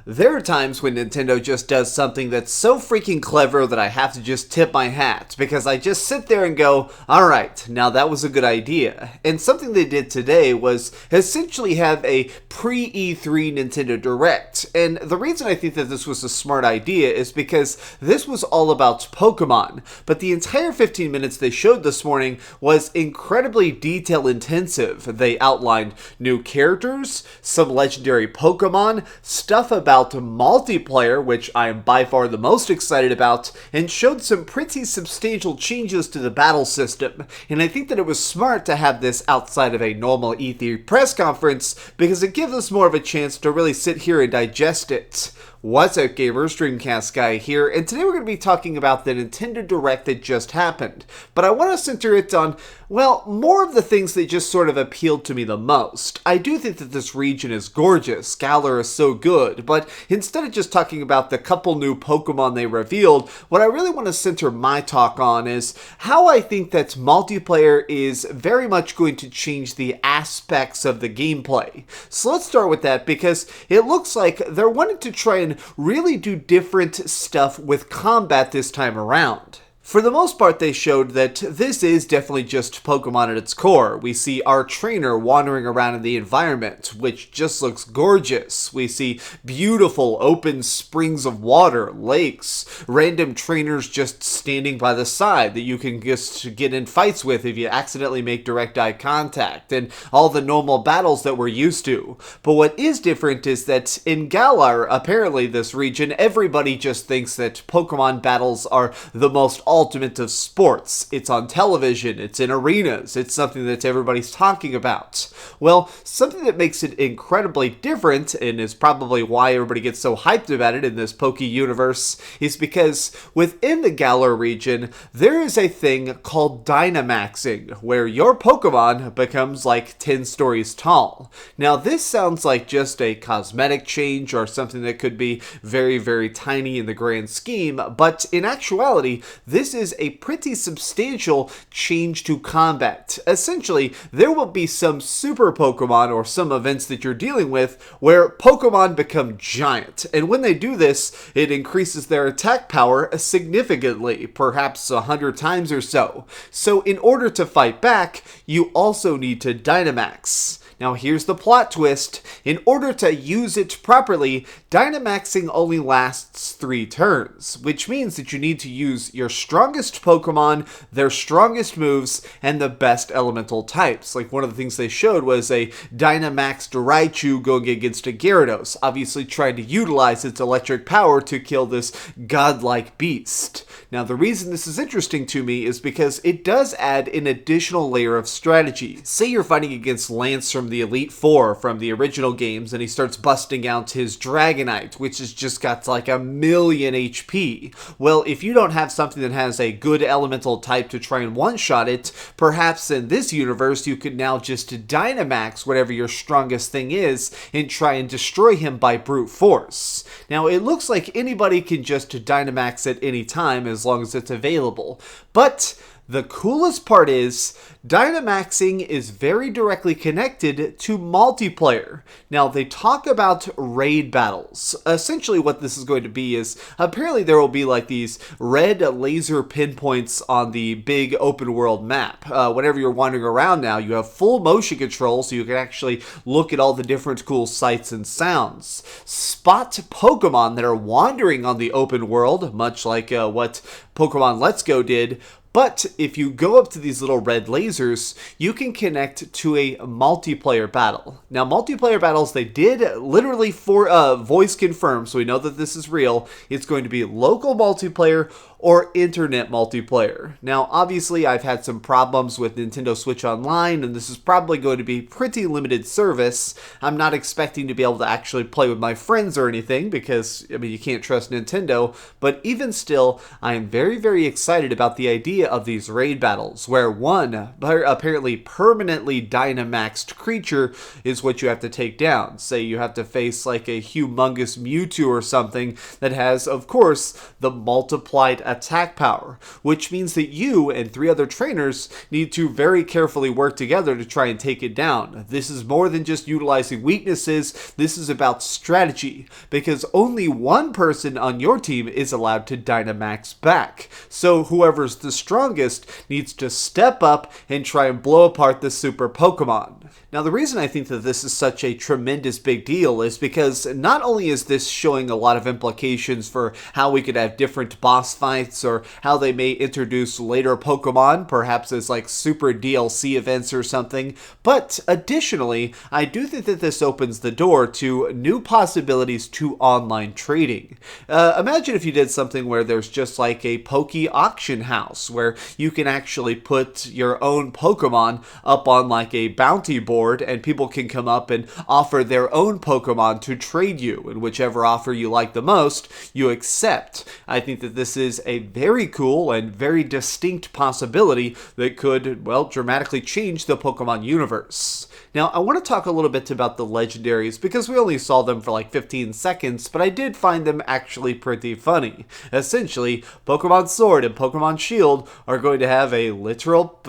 There are times when Nintendo just does something that's so freaking clever that I have to just tip my hat, because I just sit there and go, alright, now that was a good idea. And something they did today was essentially have a pre-E3 Nintendo Direct. And the reason I think that this was a smart idea is because this was all about Pokemon, but the entire 15 minutes they showed this morning was incredibly detail intensive. They outlined new characters, some legendary Pokemon, stuff about multiplayer, which I am by far the most excited about, and showed some pretty substantial changes to the battle system. And I think that it was smart to have this outside of a normal E3 press conference, because it gives us more of a chance to really sit here and digest it. What's up, gamers? DreamcastGuy here, and today we're going to be talking about the Nintendo Direct that just happened. But I want to center it on, well, more of the things that just sort of appealed to me the most. I do think that this region is gorgeous, Galor is so good, but instead of just talking about the couple new Pokemon they revealed, what I really want to center my talk on is how I think that multiplayer is very much going to change the aspects of the gameplay. So let's start with that, because it looks like they're wanting to try and really do different stuff with combat this time around. For the most part, they showed that this is definitely just Pokemon at its core. We see our trainer wandering around in the environment, which just looks gorgeous. We see beautiful open springs of water, lakes, random trainers just standing by the side that you can just get in fights with if you accidentally make direct eye contact, and all the normal battles that we're used to. But what is different is that in Galar, apparently this region, everybody just thinks that Pokemon battles are the most ultimate of sports. It's on television, it's in arenas, it's something that everybody's talking about. Well, something that makes it incredibly different, and is probably why everybody gets so hyped about it in this Poke universe, is because within the Galor region, there is a thing called Dynamaxing, where your Pokemon becomes like 10 stories tall. Now, this sounds like just a cosmetic change or something that could be very, very tiny in the grand scheme, but in actuality, this is a pretty substantial change to combat. Essentially, there will be some super Pokemon or some events that you're dealing with where Pokemon become giant. And when they do this, it increases their attack power significantly, perhaps 100 times or so. So in order to fight back, you also need to Dynamax. Now here's the plot twist. In order to use it properly, Dynamaxing only lasts 3 turns, which means that you need to use your strongest Pokemon, their strongest moves, and the best elemental types. Like one of the things they showed was a Dynamaxed Raichu going against a Gyarados, obviously trying to utilize its electric power to kill this godlike beast. Now the reason this is interesting to me is because it does add an additional layer of strategy. Say you're fighting against Lance from the Elite Four from the original games, and he starts busting out his Dragonite, which has just got like 1,000,000 HP. Well, if you don't have something that has a good elemental type to try and one-shot it, perhaps in this universe you could now just Dynamax whatever your strongest thing is and try and destroy him by brute force. Now, it looks like anybody can just Dynamax at any time as long as it's available, but the coolest part is, Dynamaxing is very directly connected to multiplayer. Now, they talk about raid battles. Essentially what this is going to be is, apparently there will be like these red laser pinpoints on the big open world map. Whenever you're wandering around now, you have full motion control, so you can actually look at all the different cool sights and sounds. Spot Pokemon that are wandering on the open world, much like what Pokemon Let's Go did. But if you go up to these little red lasers, you can connect to a multiplayer battle. Now, multiplayer battles, they did literally for voice confirm, so we know that this is real. It's going to be local multiplayer or internet multiplayer. Now, obviously, I've had some problems with Nintendo Switch Online, and this is probably going to be pretty limited service. I'm not expecting to be able to actually play with my friends or anything, because, I mean, you can't trust Nintendo, but even still, I am very, very excited about the idea of these raid battles, where one apparently permanently Dynamaxed creature is what you have to take down. Say you have to face like a humongous Mewtwo or something that has, of course, the multiplied attack power, which means that you and 3 other trainers need to very carefully work together to try and take it down. This is more than just utilizing weaknesses, this is about strategy, because only one person on your team is allowed to Dynamax back. So whoever's the strongest needs to step up and try and blow apart the super Pokemon. Now, the reason I think that this is such a tremendous big deal is because not only is this showing a lot of implications for how we could have different boss fights or how they may introduce later Pokemon, perhaps as like super DLC events or something, but additionally, I do think that this opens the door to new possibilities to online trading. Imagine if you did something where there's just like a Poke auction house where you can actually put your own Pokemon up on like a bounty board and people can come up and offer their own Pokemon to trade you, and whichever offer you like the most, you accept. I think that this is a very cool and very distinct possibility that could, well, dramatically change the Pokemon universe. Now, I want to talk a little bit about the Legendaries because we only saw them for like 15 seconds, but I did find them actually pretty funny. Essentially, Pokemon Sword and Pokemon Shield are going to have a literal,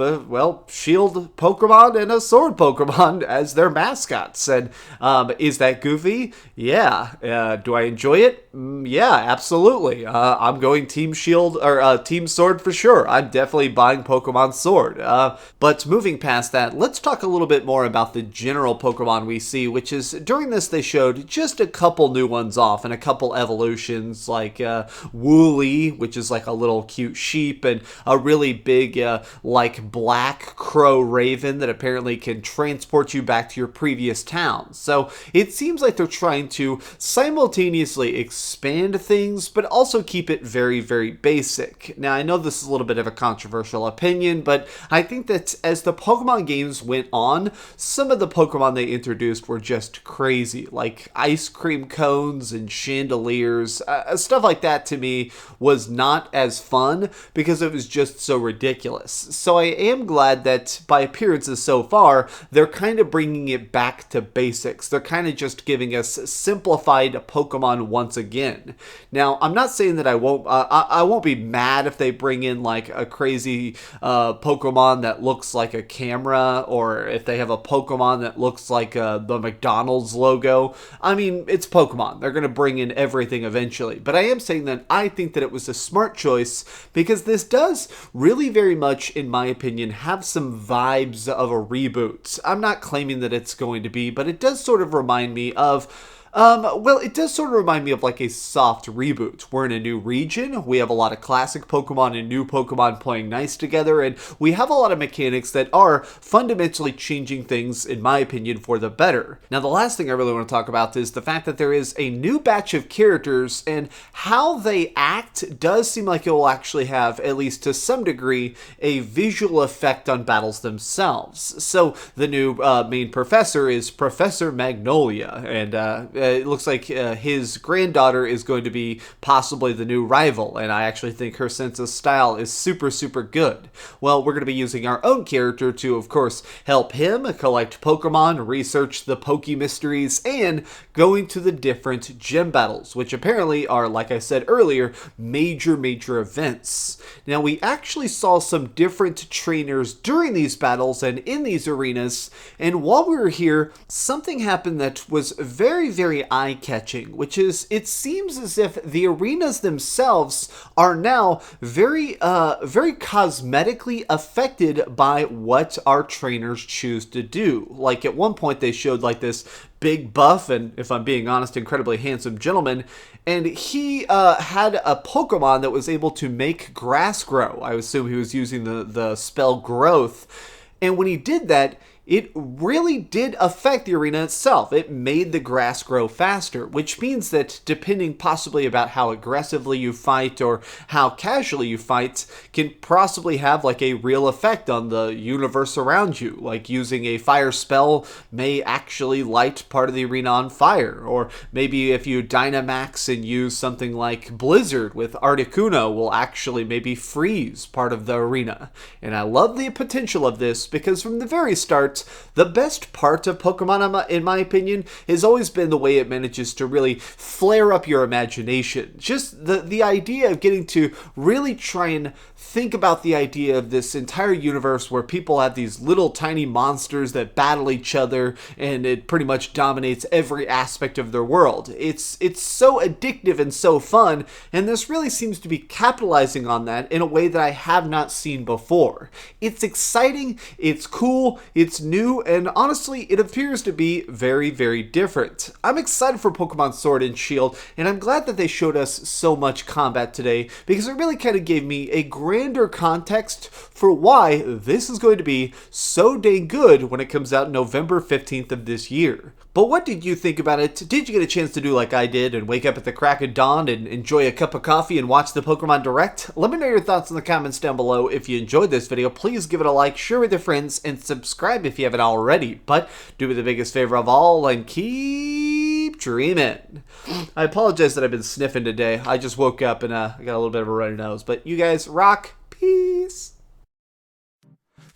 shield Pokemon and a sword Pokemon as their mascots. And is that goofy? Yeah. Do I enjoy it? Yeah, absolutely. I'm going Team Shield or Team Sword for sure. I'm definitely buying Pokemon Sword. But moving past that, let's talk a little bit more about the general Pokemon we see, which is during this they showed just a couple new ones off and a couple evolutions like Wooly, which is like a little cute sheep, and a really big like black crow raven that apparently can transport you back to your previous town. So it seems like they're trying to simultaneously expand things but also keep it very, very basic. Now, I know this is a little bit of a controversial opinion, but I think that as the Pokemon games went on, some of the Pokemon they introduced were just crazy, like ice cream cones and chandeliers. Stuff like that to me was not as fun because it was just so ridiculous. So I am glad that by appearances so far, they're kind of bringing it back to basics. They're kind of just giving us simplified Pokemon once again. Now, I'm not saying that I won't be mad if they bring in like a crazy Pokemon that looks like a camera, or if they have a Pokemon that looks like the McDonald's logo. I mean, it's Pokemon. They're going to bring in everything eventually. But I am saying that I think that it was a smart choice because this does really very much, in my opinion, have some vibes of a reboot. I'm not claiming that it's going to be, but it does sort of remind me of it does sort of remind me of like a soft reboot. We're in a new region, we have a lot of classic Pokemon and new Pokemon playing nice together, and we have a lot of mechanics that are fundamentally changing things, in my opinion, for the better. Now, the last thing I really want to talk about is the fact that there is a new batch of characters, and how they act does seem like it will actually have, at least to some degree, a visual effect on battles themselves. So, the new main professor is Professor Magnolia, and it looks like his granddaughter is going to be possibly the new rival, and I actually think her sense of style is super, super good. Well, we're going to be using our own character to, of course, help him collect Pokemon, research the Poke Mysteries, and going to the different gym battles, which apparently are, like I said earlier, major, major events. Now, we actually saw some different trainers during these battles and in these arenas, and while we were here, something happened that was very, very eye-catching, which is it seems as if the arenas themselves are now very cosmetically affected by what our trainers choose to do. Like at one point they showed like this big buff and, if I'm being honest, incredibly handsome gentleman, and he had a Pokemon that was able to make grass grow. I assume he was using the spell growth, and when he did that, it really did affect the arena itself. It made the grass grow faster, which means that depending possibly about how aggressively you fight or how casually you fight can possibly have like a real effect on the universe around you. Like using a fire spell may actually light part of the arena on fire, or maybe if you Dynamax and use something like Blizzard with Articuno will actually maybe freeze part of the arena. And I love the potential of this because from the very start, part. The best part of Pokemon, in my opinion, has always been the way it manages to really flare up your imagination. Just the idea of getting to really try and think about the idea of this entire universe where people have these little tiny monsters that battle each other, and it pretty much dominates every aspect of their world. It's so addictive and so fun, and this really seems to be capitalizing on that in a way that I have not seen before. It's exciting, it's cool, it's new, and honestly, it appears to be very, very different. I'm excited for Pokemon Sword and Shield, and I'm glad that they showed us so much combat today, because it really kind of gave me a grander context for why this is going to be so dang good when it comes out November 15th of this year. But what did you think about it? Did you get a chance to do like I did and wake up at the crack of dawn and enjoy a cup of coffee and watch the Pokemon Direct? Let me know your thoughts in the comments down below. If you enjoyed this video, please give it a like, share with your friends, and subscribe if you haven't already. But do me the biggest favor of all and keep dreaming. I apologize that I've been sniffing today. I just woke up and I got a little bit of a runny nose. But you guys rock. Peace.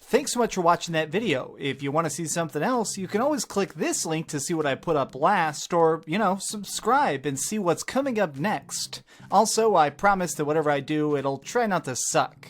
Thanks so much for watching that video. If you want to see something else, you can always click this link to see what I put up last, or, subscribe and see what's coming up next. Also, I promise that whatever I do, it'll try not to suck.